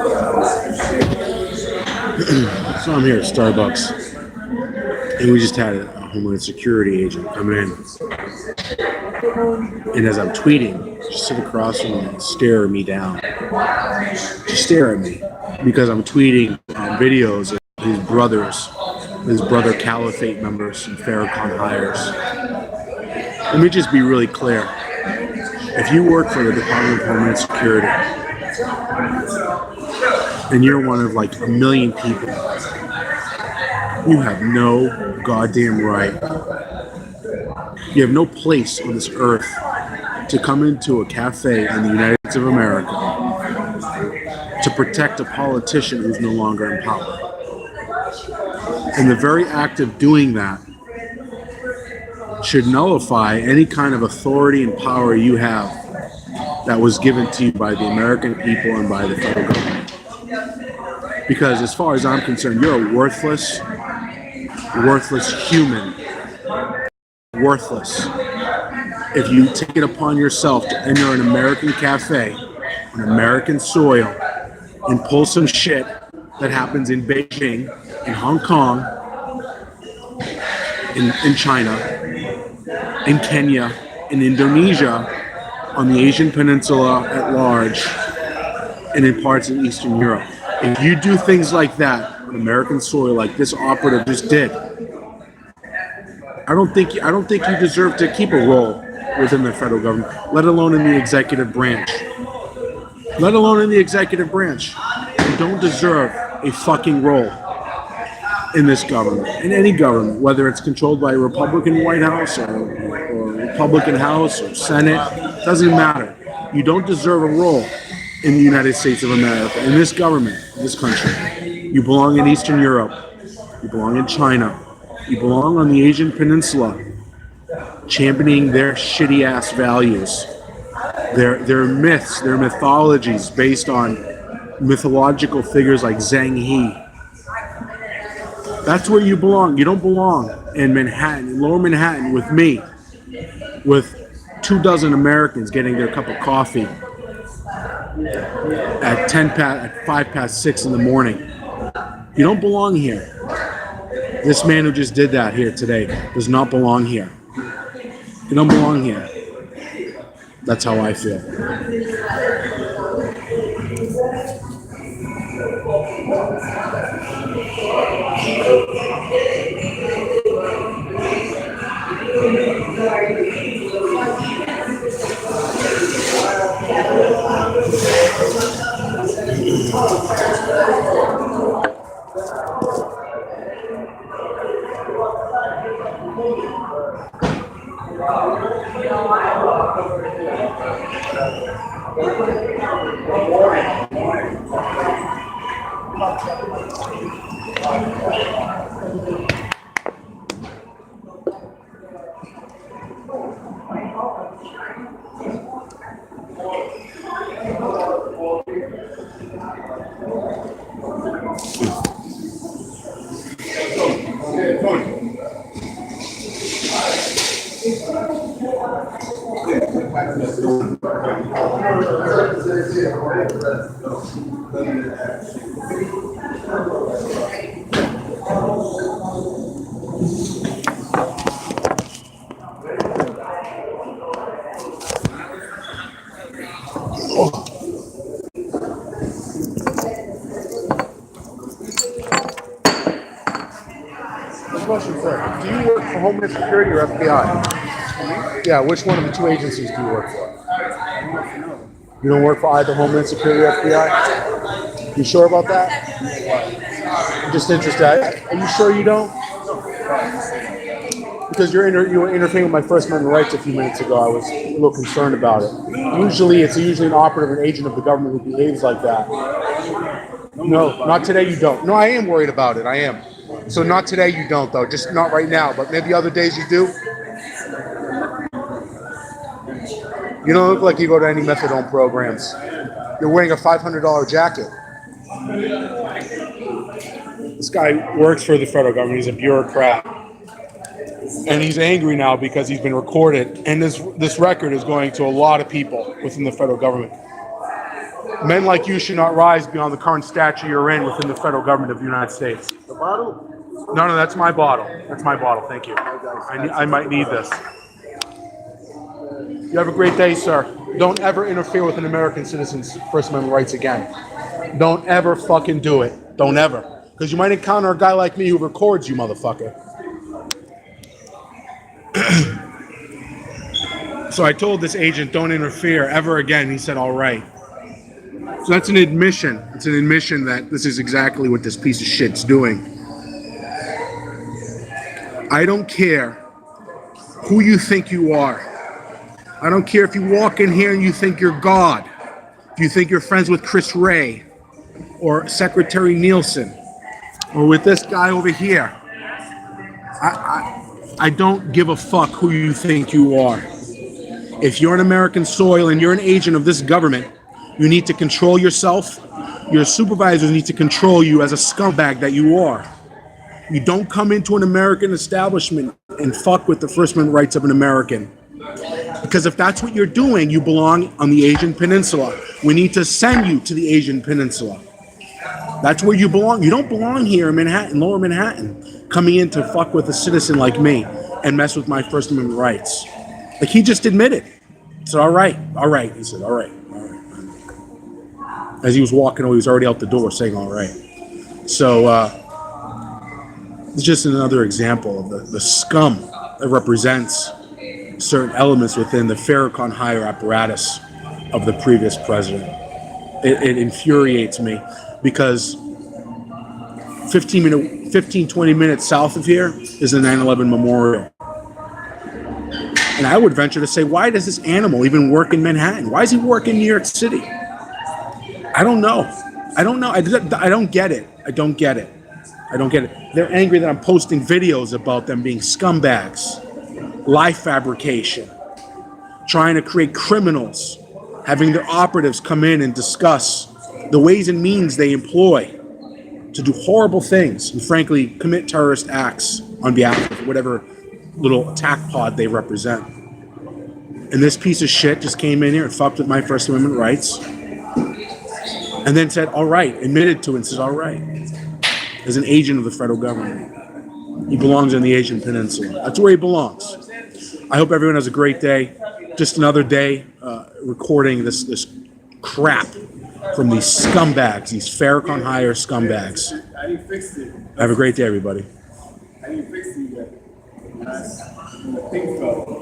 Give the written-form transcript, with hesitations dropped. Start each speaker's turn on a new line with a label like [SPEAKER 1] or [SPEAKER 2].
[SPEAKER 1] So I'm here at Starbucks, and we just had a Homeland Security agent come in, and as I'm tweeting, just sit across from me and stare me down. Just stare at me because I'm tweeting videos of his brother Caliphate members and Farrakhan hires. Let me just be really clear. If you work for the Department of Homeland Security and you're one of like a million people, you have no goddamn right. You have no place on this earth to come into a cafe in the United States of America to protect a politician who's no longer in power. And the very act of doing that should nullify any kind of authority and power you have that was given to you by the American people and by the federal government. Because as far as I'm concerned, you're a worthless human. Worthless. If you take it upon yourself to enter an American cafe on American soil and pull some shit that happens in Beijing, in Hong Kong, in China, in Kenya, in Indonesia, on the Asian Peninsula at large, and in parts of Eastern Europe. If you do things like that on American soil, like this operative just did, I don't think you deserve to keep a role within the federal government, let alone in the executive branch. Let alone in the executive branch. You don't deserve a fucking role in this government, in any government, whether it's controlled by a Republican White House or Republican House or Senate, doesn't matter. You don't deserve a role in the United States of America, in this government, in this country. You belong in Eastern Europe. You belong in China. You belong on the Asian Peninsula, championing their shitty ass values, their myths, their mythologies based on mythological figures like Zhang He. That's where you belong. You don't belong in Manhattan, in Lower Manhattan, with me, with 24 Americans getting their cup of coffee at 5 past 6 in the morning. You don't belong here. This man who just did that here today does not belong here. You don't belong here. That's how I feel. Question, sir. Do you work for Homeland Security or FBI? Yeah, which one of the two agencies do you work for? You don't work for either Homeland Security or FBI? You sure about that? I'm just interested. Are you sure you don't? Because you were interfering with my First Amendment rights a few minutes ago. I was a little concerned about it. Usually an operative, an agent of the government who behaves like that. No, not today you don't. No, I am worried about it. I am. So not today you don't, though. Just not right now, but maybe other days you do. You don't look like you go to any methadone programs. You're wearing a $500 jacket. This guy works for the federal government. He's a bureaucrat. And he's angry now because he's been recorded. And this record is going to a lot of people within the federal government. Men like you should not rise beyond the current stature you're in within the federal government of the United States.
[SPEAKER 2] The bottle?
[SPEAKER 1] No, that's my bottle. That's my bottle. Thank you. I might need this. You have a great day, sir. Don't ever interfere with an American citizen's First Amendment rights again. Don't ever fucking do it. Don't ever. Because you might encounter a guy like me who records you, motherfucker. So I told this agent, don't interfere ever again. He said, all right. So that's an admission. It's an admission that this is exactly what this piece of shit's doing. I don't care who you think you are. I don't care if you walk in here and you think you're God. If you think you're friends with Chris Wray or Secretary Nielsen or with this guy over here. I don't give a fuck who you think you are. If you're on American soil and you're an agent of this government, you need to control yourself. Your supervisors need to control you as a scumbag that you are. You don't come into an American establishment and fuck with the First Amendment rights of an American. Because if that's what you're doing, you belong on the Asian Peninsula. We need to send you to the Asian Peninsula. That's where you belong. You don't belong here in Manhattan, Lower Manhattan, coming in to fuck with a citizen like me and mess with my First Amendment rights. Like he just admitted. He said, all right. He said, all right. As he was walking away, he was already out the door saying, all right. So it's just another example of the scum that represents certain elements within the Farrakhan hire apparatus of the previous president. It infuriates me because 20 minutes south of here is the 9/11 memorial. And I would venture to say, why does this animal even work in Manhattan? Why does he work in New York City? I don't know. I don't get it. I don't get it. They're angry that I'm posting videos about them being scumbags, life fabrication, trying to create criminals, having their operatives come in and discuss the ways and means they employ to do horrible things and frankly commit terrorist acts on behalf of whatever little attack pod they represent. And this piece of shit just came in here and fucked with my First Amendment rights and then said, all right, admitted to it and said, all right, as an agent of the federal government. He belongs on the Asian Peninsula. That's where he belongs. I hope everyone has a great day. Just another day recording this crap from these scumbags, these Farrakhan hire scumbags.
[SPEAKER 2] I didn't fix it.
[SPEAKER 1] Have a great day, everybody.
[SPEAKER 2] I didn't fix it yet. The thing fell.